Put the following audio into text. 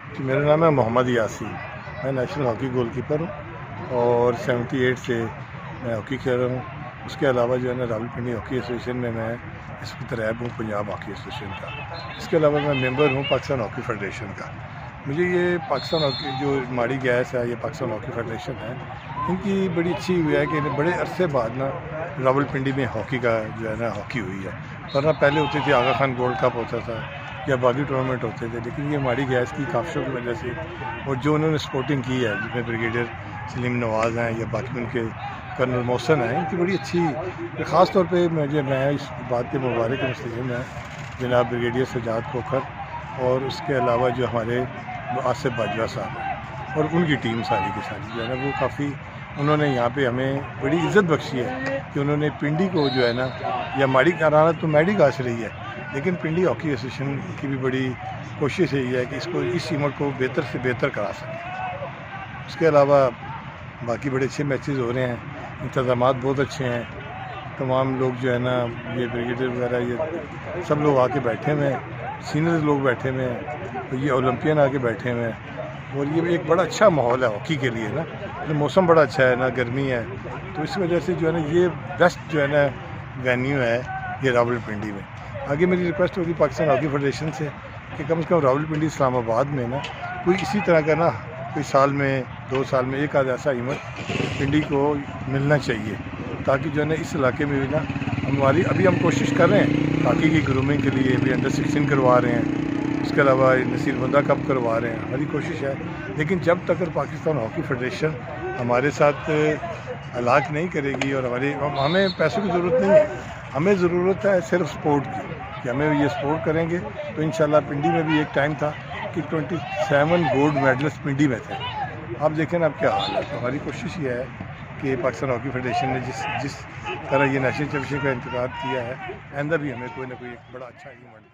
जी, मेरा नाम है मोहम्मद यासीन। मैं नेशनल हॉकी गोलकीपर हूँ और 78 से मैं हॉकी खेल रहा हूँ। उसके अलावा जो है ना रावलपिंडी हॉकी एसोसिएशन में मैं इस वक्त रैब हूँ, पंजाब हॉकी एसोसिएशन का। इसके अलावा मैं मेंबर हूँ पाकिस्तान हॉकी फेडरेशन का। मुझे ये पाकिस्तान हॉकी जो माड़ी गैस है, ये पाकिस्तान हॉकी फेडरेशन है, इनकी बड़ी अच्छी हुई है कि बड़े अरसे बाद ना रावलपिंडी में हॉकी का जो है ना हॉकी हुई है। वरना पहले होती थी आगा खान गोल्ड कप होता था या बाकी टूर्नामेंट होते थे, लेकिन ये माड़ी गैस की काफिशों की वजह से और जो उन्होंने स्पोर्टिंग की है, जिसमें ब्रिगेडियर सलीम नवाज़ हैं या बाकी उनके कर्नल मोहसन हैं, इनकी बड़ी अच्छी ख़ास तौर पे मैं इस बात के मुबारक मुस्तहिम हैं जनाब ब्रिगेडियर सजाद खोखर और उसके अलावा जो हमारे आसिफ बाजवा साहब हैं और उनकी टीम सारी की सारी जो है ना वो काफ़ी उन्होंने यहाँ पे हमें बड़ी इज़्ज़त बख्शी है कि उन्होंने पिंडी को जो है ना या माड़ी कराना तो मैडी घास रही है, लेकिन पिंडी हॉकी एसोसिएशन की भी बड़ी कोशिश यही है कि इसको इस इवेंट को बेहतर से बेहतर करा सकें। उसके अलावा बाकी बड़े अच्छे मैचेस हो रहे हैं, इंतज़ामात बहुत अच्छे हैं। तमाम लोग जो है ना ये ब्रिगेडियर वगैरह ये सब लोग आके बैठे हुए हैं, सीनियर लोग बैठे हुए हैं, तो ये ओलंपियन आके बैठे हुए हैं और ये एक बड़ा अच्छा माहौल है हॉकी के लिए ना। तो मौसम बड़ा अच्छा है ना, गर्मी है, तो इस वजह से जो है ना ये बेस्ट जो है ना वेन्यू है ये रावलपिंडी में। आगे मेरी रिक्वेस्ट होगी पाकिस्तान हॉकी फेडरेशन से कि कम से कम रावलपिंडी इस्लामाबाद में ना कोई इसी तरह का ना कोई साल में 2 साल में एक आध ऐसा इवेंट पिंडी को मिलना चाहिए, ताकि जो है ना इस इलाके में भी ना हमारी अभी हम कोशिश कर रहे हैं हॉकी की ग्रूमिंग के लिए भी अंडर 16 करवा रहे हैं, उसके अलावा नसीर बंदा कप करवा रहे हैं, हमारी कोशिश है। लेकिन जब तक पाकिस्तान हॉकी फेडरेशन हमारे साथ अलाक नहीं करेगी और हमें पैसों की ज़रूरत नहीं है, हमें ज़रूरत है सिर्फ सपोर्ट की कि हमें ये सपोर्ट करेंगे तो इंशाल्लाह। पिंडी में भी एक टाइम था कि 27 गोल्ड मेडलिस्ट पिंडी में थे, आप देखें ना अब क्या हाल है। तो हमारी कोशिश ये है कि पाकिस्तान हॉकी फेडरेशन ने जिस तरह ये नेशनल चैम्पियनशिप का इंतज़ार किया है, आइंदा भी हमें कोई ना कोई एक बड़ा अच्छा इवेंट